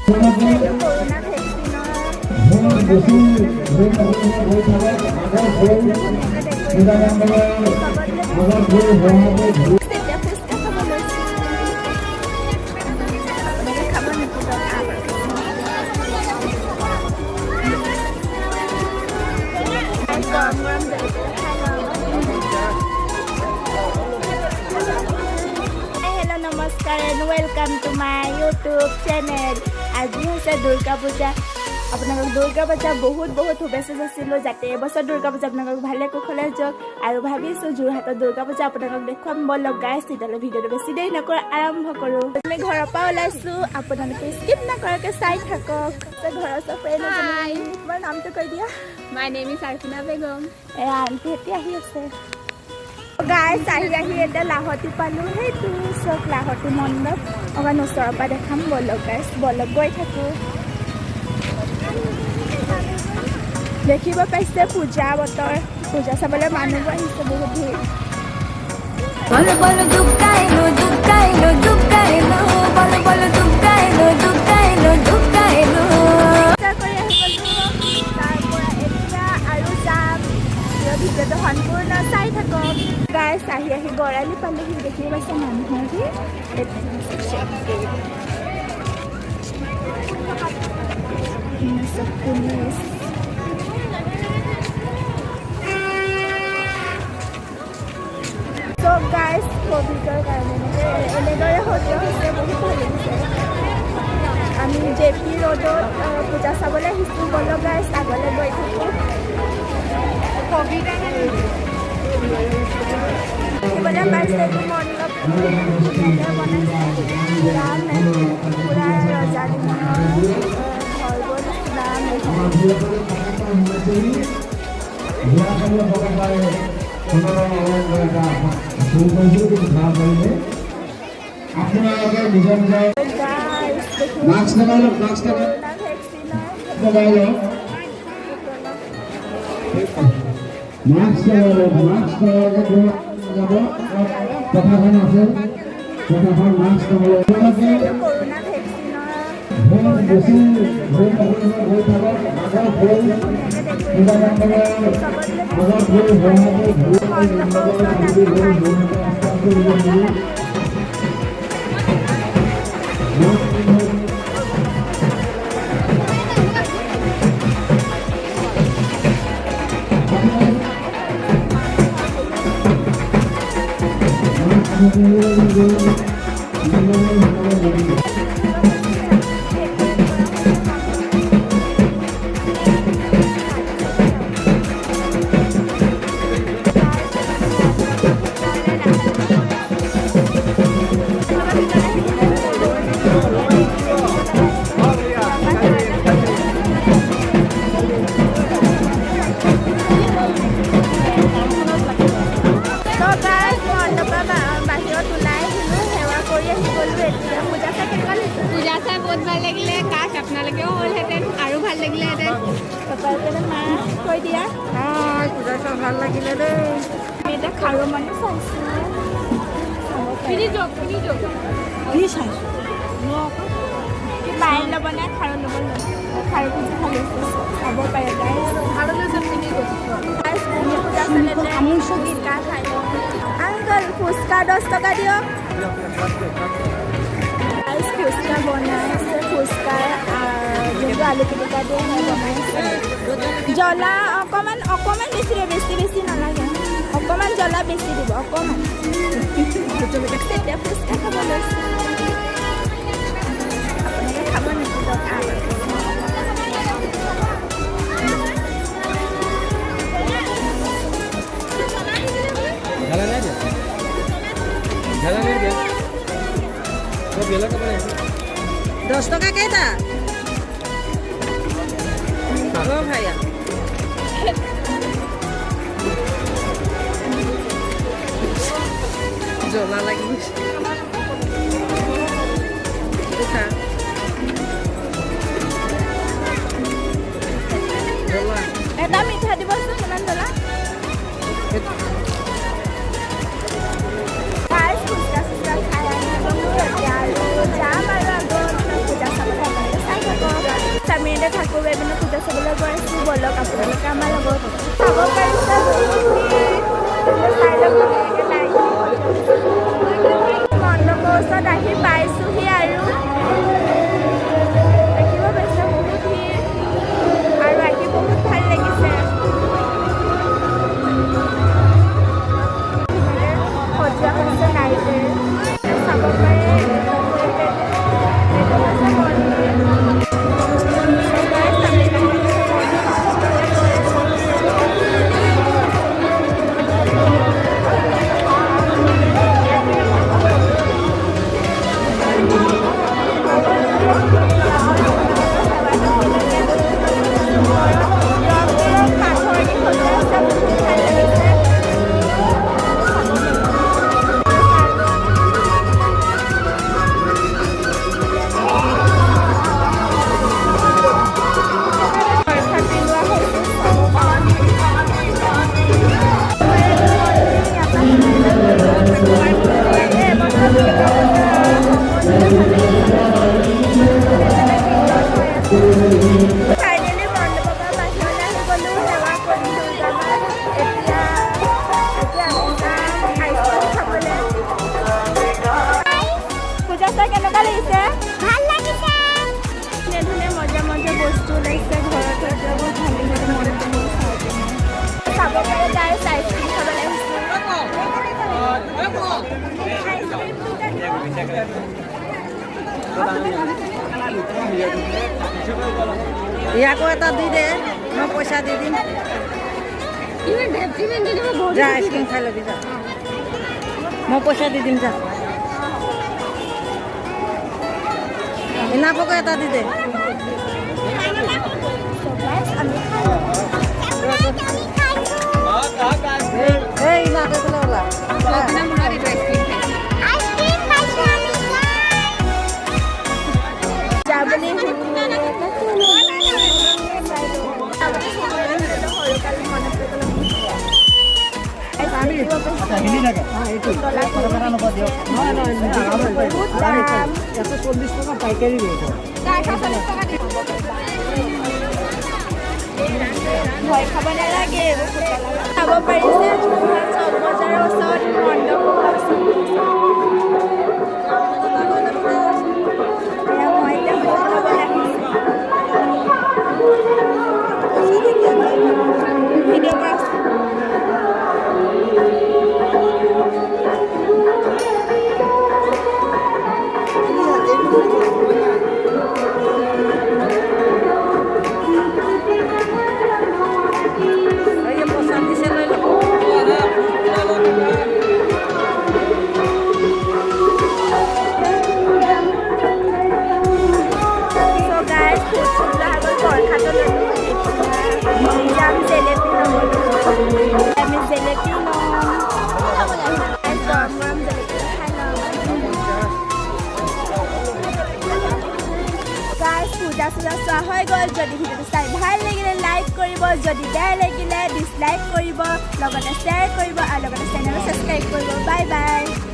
Corona ভেকচিনৰ नमस्कार and welcome to my YouTube channel. आज है दुर्गा पूजा। अपना दुर्गा पूजा बहुत बहुत शुभेच्छा जाचिलो जाते এবছৰ दुर्गा पूजा अपना भाले कुशले যাওক और भाविছোঁ যোৰহাটৰ दुर्गा पूजा अपना देखुৱাম বলক গাইছ। তেতিয়াহ'লে ভিডিঅ'টো বেছি দেৰি নকৰা আৰম্ভ কৰোঁ। আমি ঘৰৰ পৰা ওলাইছোঁ, আপোনালোকে স্কিপ নকৰাকৈ চাই থাকক। ঘৰৰ চব ফ্ৰেণ্ড এজনী, তোমাৰ নামটো কৈ দিয়া। My name is Arfina Begum. Aunty এতিয়া আহি আছে। গাইছ আহি এতিয়া লাহতি পালোঁ। সেইটো চব লাহতি মণ্ডপ অকণ ওচৰৰ পৰা দেখাম বলক গাইছ। বলক গৈ থাকোঁ। দেখিব পাইছে পূজা বতৰ, পূজা চাবলৈ মানুহবোৰ আহিছে বহুত ভিৰ। বল বল দুকাইলো দুকাইলো দুকাইলো বল বল দুকাইলো দুকাইলো দুকাইলো কৰি আহি গ'লোঁ। তাৰপৰা এতিয়া আৰু যাম। ভিডিঅ'টো সম্পূৰ্ণ চাই থাকক। গাইছ আহি গড়ালি পালেহি। দেখিব পাইছে মানুহৰ ভিৰ। পুলিচ চব গাইছ ক'ভিডৰ কাৰণে এনেদৰে সহ্য হৈছে। বহুত ভাল লাগিছে। আমি JP ৰোডত পূজা চাবলৈ আহিছোঁ। বলক গাইছ আগলৈ গৈ থাকোঁ। দেখিবলৈ পাইছে এইটো মণ্ডপ বনাইছে পূৰা ৰজা দিনৰ ঘৰবোৰ কৰোণা পূজা চাই বহুত ভাল লাগিলে। কাশ আপোনালোকেও হ'লহেঁতেন আৰু ভাল লাগিলেহেঁতেন। মা কৈ দিয়া। পূজা চাই ভাল লাগিলে দেই। আমি এতিয়া খাৰু মানুহ চাইছোঁ। কি চাইছোঁ বাইল ল'ব নে খাৰু ল'ব ল'ব। খাৰু পুজি ভাল হৈছে চাব পাৰে গাইছ। আংকল ফুচকা 10 টকা দিয়ক। ফুচকা বনাইছে। ফুচকা যোনটো আলু পিটিকা দিয়ে বনাইছে। জ্বলা অকণমান বেছি দিব, বেছি নালাগে। অকণমান জ্বলা বেছি দিব, অকণমান। তেতিয়া ফুচকা খাব লৈছোঁ। আপোনালোকে খাব নেকি? দহ টকা কেইটা? ভাইয়া জ্বলা লাগি এটা মিঠা দিবচোন। কিমান জ্বলা? ফুচকা খাই আহি যাম আৰু আগত পূজা চাবলৈ চাবলৈ গৈ আছোঁ বলক আপোনালোকে আমাৰ লগত চাব পাৰিছে চাই লওক মণ্ডপৰ ওচৰত আহি পাইছোঁহি আৰু দেখিব পাইছে বহুত ভিৰ আৰু আহি বহুত ভাল লাগিছে সজোৱা হৈছে লাইটেৰে চাব পাৰে কেনেকুৱা লাগিছে ভাল লাগিছে ধুনীয়া মজা মজা বস্তু ওলাইছে ঘৰত বহুত ভালে ভালে মন চাব পাৰে তাৰ আইচক্ৰীম খাবলৈ ইয়াকো এটা দি দে মই পইচা দি দিম যা আইচক্ৰীম খাই ল'বি যা মই পইচা দি দিম যা ইনাপকো এটা দি দে এই ইনাকে বোলে ওলা যাবলৈ পাইকারি ভয় খাব নালাগে চাব পাৰিছে চক বজাৰৰ ওচৰত পূজা চূজা চোৱা হৈ গ'ল যদি ভিডিঅ'টো চাই ভাল লাগিলে লাইক কৰিব যদি বেয়া লাগিলে ডিছলাইক কৰিব লগতে শ্বেয়াৰ কৰিব আৰু লগতে চেনেলটো ছাবস্ক্ৰাইব কৰিব বাই বাই